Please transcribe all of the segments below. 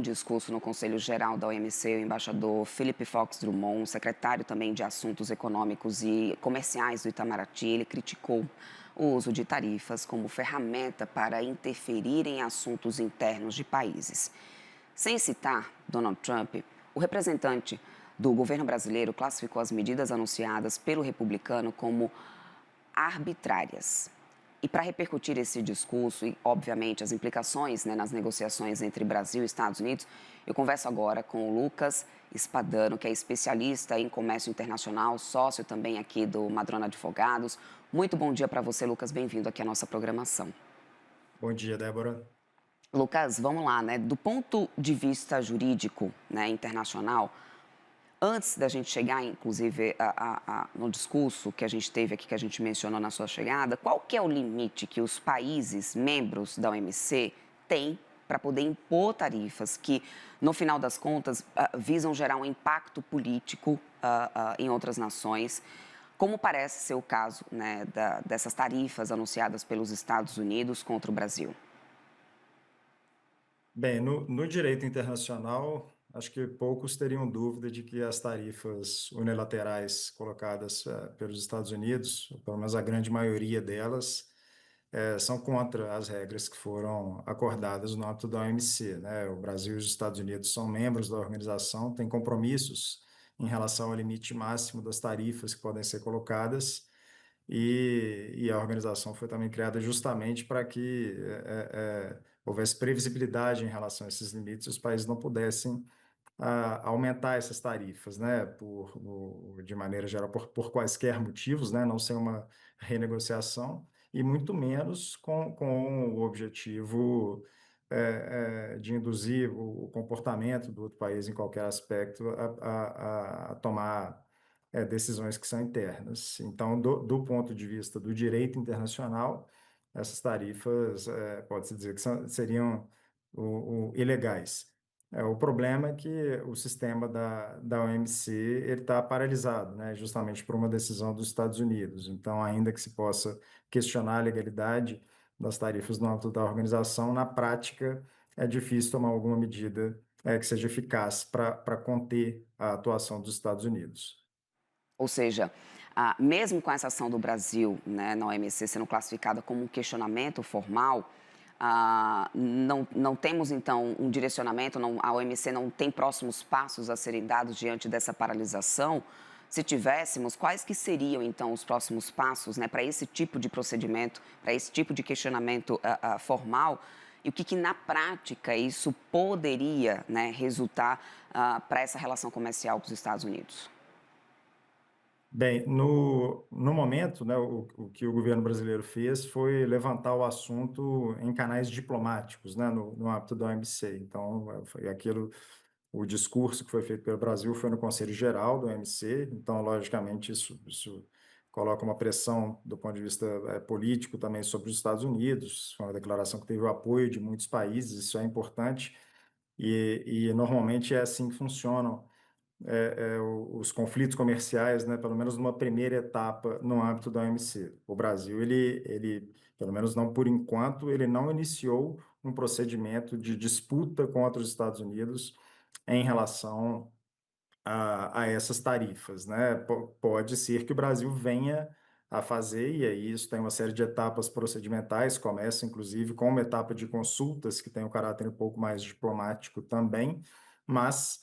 discurso no Conselho Geral da OMC, o embaixador Philip Fox Drummond, secretário também de Assuntos Econômicos e Comerciais do Itamaraty. Ele criticou o uso de tarifas como ferramenta para interferir em assuntos internos de países. Sem citar Donald Trump, o representante do governo brasileiro classificou as medidas anunciadas pelo republicano como arbitrárias. E para repercutir esse discurso e, obviamente, as implicações, nas negociações entre Brasil e Estados Unidos, eu converso agora com o Lucas Spadano, que é especialista em comércio internacional, sócio também aqui do Madrona Advogados. Muito bom dia para você, Lucas. Bem-vindo aqui à nossa programação. Bom dia, Débora. Lucas, vamos lá, Do ponto de vista jurídico, internacional, antes da gente chegar, inclusive, no discurso que a gente teve aqui, que a gente mencionou na sua chegada, qual que é o limite que os países membros da OMC têm para poder impor tarifas que, no final das contas, visam gerar um impacto político em outras nações, como parece ser o caso, dessas tarifas anunciadas pelos Estados Unidos contra o Brasil? Bem, no direito internacional, acho que poucos teriam dúvida de que as tarifas unilaterais colocadas pelos Estados Unidos, pelo menos a grande maioria delas, são contra as regras que foram acordadas no âmbito da OMC, né? O Brasil e os Estados Unidos são membros da organização, têm compromissos em relação ao limite máximo das tarifas que podem ser colocadas, e a organização foi também criada justamente para que houvesse previsibilidade em relação a esses limites, os países não pudessem aumentar essas tarifas, né, de maneira geral, por quaisquer motivos, né, não ser uma renegociação, e muito menos com o objetivo de induzir o comportamento do outro país em qualquer aspecto a tomar decisões que são internas. Então, do ponto de vista do direito internacional, essas tarifas, pode-se dizer que seriam ilegais. O problema é que o sistema da OMC ele está paralisado, né, justamente por uma decisão dos Estados Unidos. Então, ainda que se possa questionar a legalidade das tarifas no âmbito da organização, na prática é difícil tomar alguma medida que seja eficaz para conter a atuação dos Estados Unidos. Ou seja, mesmo com essa ação do Brasil, na OMC sendo classificada como um questionamento formal, não temos, então, um direcionamento, a OMC não tem próximos passos a serem dados diante dessa paralisação. Se tivéssemos, quais que seriam, então, os próximos passos, para esse tipo de procedimento, para esse tipo de questionamento formal, e o que na prática isso poderia, resultar para essa relação comercial com os Estados Unidos? Bem, no momento, né, o que o governo brasileiro fez foi levantar o assunto em canais diplomáticos, né, no âmbito da OMC. Então, foi aquilo, o discurso que foi feito pelo Brasil foi no Conselho Geral do OMC. Então, logicamente, isso coloca uma pressão do ponto de vista político também sobre os Estados Unidos. Foi uma declaração que teve o apoio de muitos países, isso é importante. E normalmente é assim que funcionam os conflitos comerciais, né, pelo menos numa primeira etapa no âmbito da OMC. O Brasil, pelo menos não por enquanto, ele não iniciou um procedimento de disputa contra os Estados Unidos em relação a essas tarifas, né? Pode ser que o Brasil venha a fazer, e aí isso tem uma série de etapas procedimentais, começa inclusive com uma etapa de consultas, que tem um caráter um pouco mais diplomático também, mas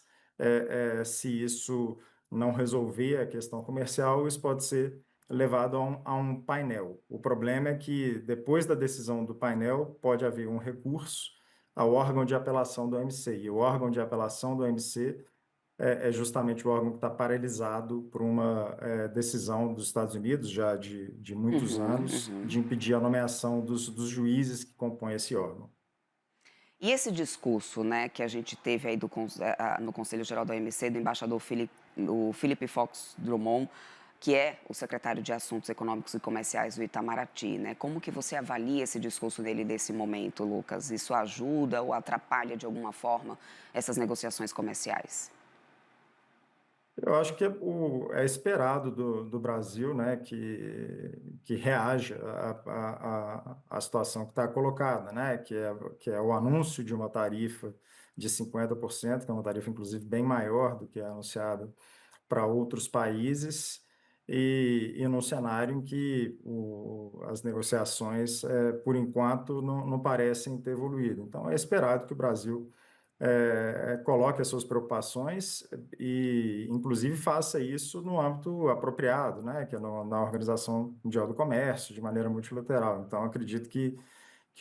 se isso não resolver a questão comercial, isso pode ser levado a um painel. O problema é que, depois da decisão do painel, pode haver um recurso ao órgão de apelação do OMC, e o órgão de apelação do OMC é justamente o órgão que está paralisado por uma decisão dos Estados Unidos, já de muitos Uhum, anos, uhum. de impedir a nomeação dos juízes que compõem esse órgão. E esse discurso, que a gente teve aí no Conselho Geral da OMC, do embaixador o Philip Fox Drummond, que é o secretário de Assuntos Econômicos e Comerciais do Itamaraty, Como que você avalia esse discurso dele nesse momento, Lucas? Isso ajuda ou atrapalha de alguma forma essas negociações comerciais? Eu acho que é esperado do Brasil, né, que reaja à situação que está colocada, né, que é o anúncio de uma tarifa de 50%, que é uma tarifa, inclusive, bem maior do que a anunciada para outros países, e num cenário em que as negociações, por enquanto, não parecem ter evoluído. Então, é esperado que o Brasil coloque as suas preocupações e, inclusive, faça isso no âmbito apropriado, né, que é na Organização Mundial do Comércio, de maneira multilateral. Então, acredito que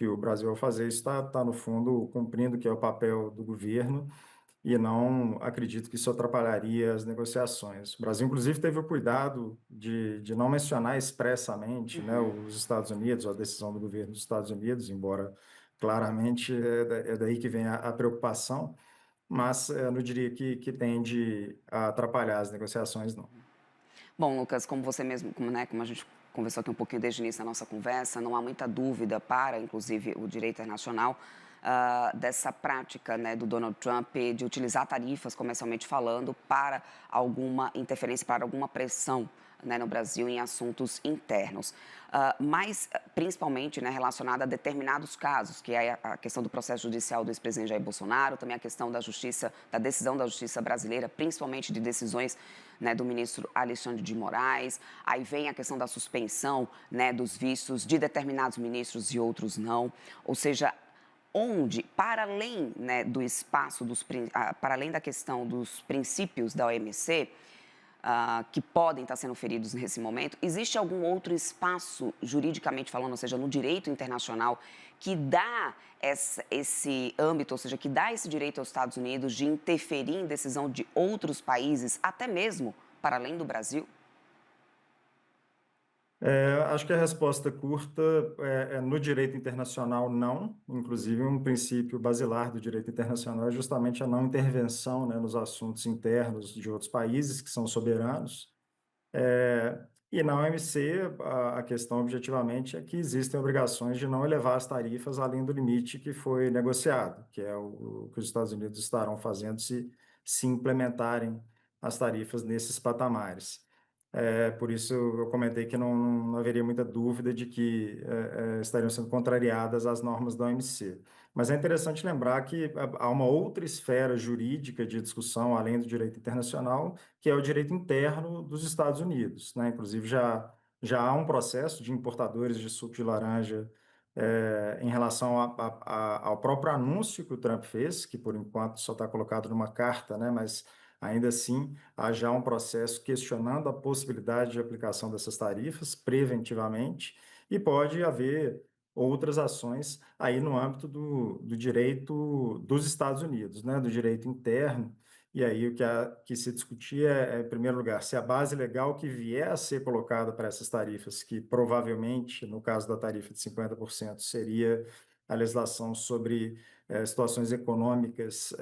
o Brasil, ao fazer isso, está, no fundo, cumprindo o que é o papel do governo e não acredito que isso atrapalharia as negociações. O Brasil, inclusive, teve o cuidado de não mencionar expressamente, né, Uhum. os Estados Unidos, ou a decisão do governo dos Estados Unidos, embora claramente é daí que vem a preocupação, mas eu não diria que tende a atrapalhar as negociações, não. Bom, Lucas, como você mesmo, como a gente conversou aqui um pouquinho desde o início da nossa conversa, não há muita dúvida para, inclusive, o direito internacional dessa prática, né, do Donald Trump de utilizar tarifas, comercialmente falando, para alguma interferência, para alguma pressão, né, no Brasil em assuntos internos, mas principalmente, né, relacionada a determinados casos, que é a questão do processo judicial do ex-presidente Jair Bolsonaro, também a questão da justiça, da decisão da justiça brasileira, principalmente de decisões, né, do ministro Alexandre de Moraes. Aí vem a questão da suspensão, né, dos vistos de determinados ministros e outros não. Ou seja, onde, para além, né, do espaço, para além da questão dos princípios da OMC, que podem estar sendo feridos nesse momento, existe algum outro espaço, juridicamente falando, ou seja, no direito internacional, que dá esse âmbito, ou seja, que dá esse direito aos Estados Unidos de interferir em decisão de outros países, até mesmo para além do Brasil? Acho que a resposta curta no direito internacional, não. Inclusive, um princípio basilar do direito internacional é justamente a não intervenção, né, nos assuntos internos de outros países que são soberanos. E na OMC, a questão objetivamente é que existem obrigações de não elevar as tarifas além do limite que foi negociado, que é o que os Estados Unidos estarão fazendo se implementarem as tarifas nesses patamares. Por isso eu comentei que não haveria muita dúvida de que estariam sendo contrariadas as normas da OMC. Mas é interessante lembrar que há uma outra esfera jurídica de discussão, além do direito internacional, que é o direito interno dos Estados Unidos, né? Inclusive, já há um processo de importadores de suco de laranja em relação ao próprio anúncio que o Trump fez, que por enquanto só está colocado numa carta, né? Mas ainda assim há já um processo questionando a possibilidade de aplicação dessas tarifas preventivamente, e pode haver outras ações aí no âmbito do direito dos Estados Unidos, né? Do direito interno. E aí o que há que se discutir em primeiro lugar, se a base legal que vier a ser colocada para essas tarifas, que provavelmente, no caso da tarifa de 50%, seria a legislação sobre situações econômicas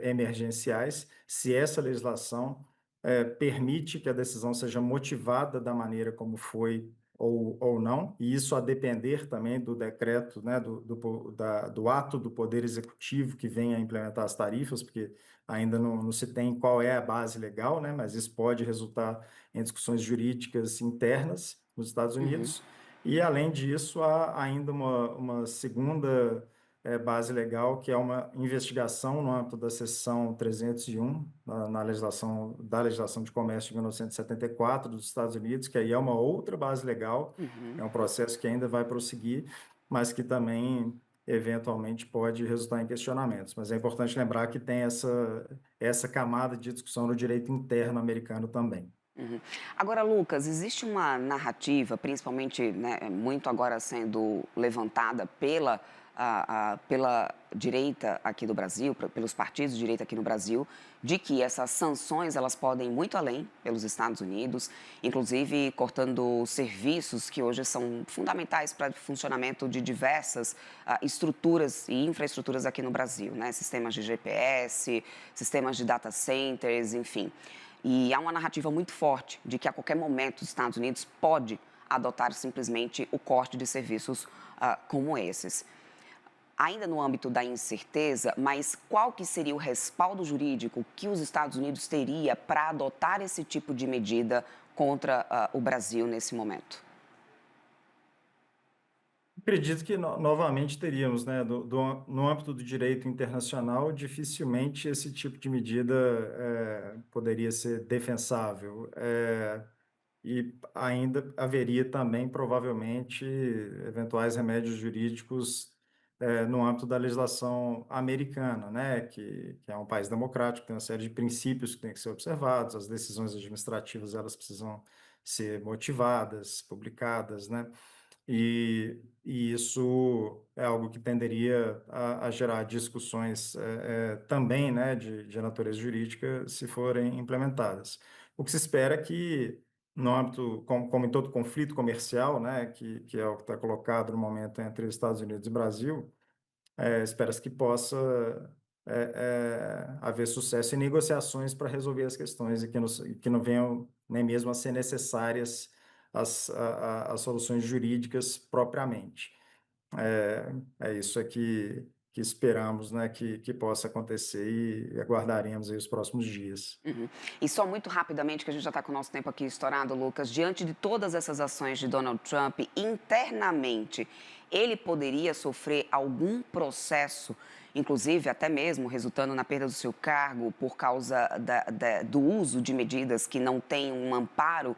emergenciais, se essa legislação permite que a decisão seja motivada da maneira como foi ou não, e isso a depender também do decreto, né, do ato do Poder Executivo que venha a implementar as tarifas, porque ainda não se tem qual é a base legal, né, mas isso pode resultar em discussões jurídicas internas nos Estados Uhum. Unidos. E, além disso, há ainda uma segunda base legal, que é uma investigação no âmbito da seção 301, na legislação, da legislação de comércio de 1974 dos Estados Unidos, que aí é uma outra base legal, Uhum. é um processo que ainda vai prosseguir, mas que também eventualmente pode resultar em questionamentos. Mas é importante lembrar que tem essa camada de discussão no direito interno americano também. Uhum. Agora, Lucas, existe uma narrativa, principalmente, né, muito agora sendo levantada pela direita aqui do Brasil, pelos partidos de direita aqui no Brasil, de que essas sanções elas podem ir muito além pelos Estados Unidos, inclusive cortando serviços que hoje são fundamentais para o funcionamento de diversas estruturas e infraestruturas aqui no Brasil, né? Sistemas de GPS, sistemas de data centers, enfim. E há uma narrativa muito forte de que a qualquer momento os Estados Unidos pode adotar simplesmente o corte de serviços como esses. Ainda no âmbito da incerteza, mas qual que seria o respaldo jurídico que os Estados Unidos teria para adotar esse tipo de medida contra o Brasil nesse momento? Acredito que novamente teríamos, né, no âmbito do direito internacional, dificilmente esse tipo de medida poderia ser defensável. E ainda haveria também, provavelmente, eventuais remédios jurídicos no âmbito da legislação americana, né, que é um país democrático, tem uma série de princípios que têm que ser observados, as decisões administrativas elas precisam ser motivadas, publicadas, né, e isso é algo que tenderia a gerar discussões também, né, de natureza jurídica, se forem implementadas. O que se espera é que, no âmbito, como em todo conflito comercial, né, que é o que está colocado no momento entre Estados Unidos e Brasil, espera-se que possa haver sucesso em negociações para resolver as questões e que não venham nem mesmo a ser necessárias as soluções jurídicas propriamente. É isso que esperamos, né, que possa acontecer e aguardaremos aí os próximos dias. Uhum. E só muito rapidamente, que a gente já está com o nosso tempo aqui estourado, Lucas, diante de todas essas ações de Donald Trump internamente, ele poderia sofrer algum processo, inclusive até mesmo resultando na perda do seu cargo por causa do uso de medidas que não têm um amparo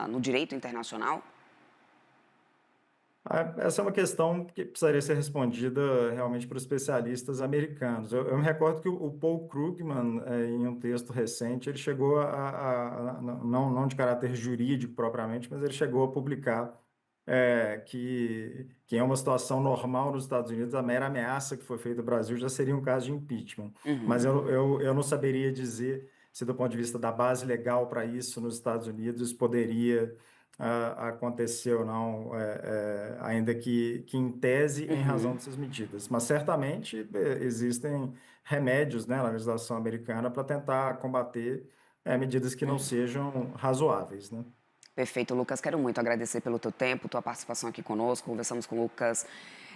no direito internacional? Essa é uma questão que precisaria ser respondida realmente por especialistas americanos. Eu me recordo que o Paul Krugman, em um texto recente, ele chegou não de caráter jurídico propriamente, mas ele chegou a publicar que em uma situação normal nos Estados Unidos, a mera ameaça que foi feita ao Brasil já seria um caso de impeachment. Mas Uhum. eu não saberia dizer se, do ponto de vista da base legal para isso nos Estados Unidos, isso poderia acontecer ou não, ainda que em tese, em razão Uhum. dessas medidas. Mas certamente existem remédios, né, na legislação americana para tentar combater medidas que não sejam razoáveis, né? Perfeito, Lucas. Quero muito agradecer pelo teu tempo, tua participação aqui conosco. Conversamos com o Lucas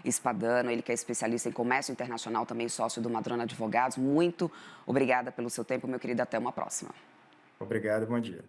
Spadano, ele que é especialista em comércio internacional, também sócio do Madrona Advogados. Muito obrigada pelo seu tempo, meu querido. Até uma próxima. Obrigado e bom dia.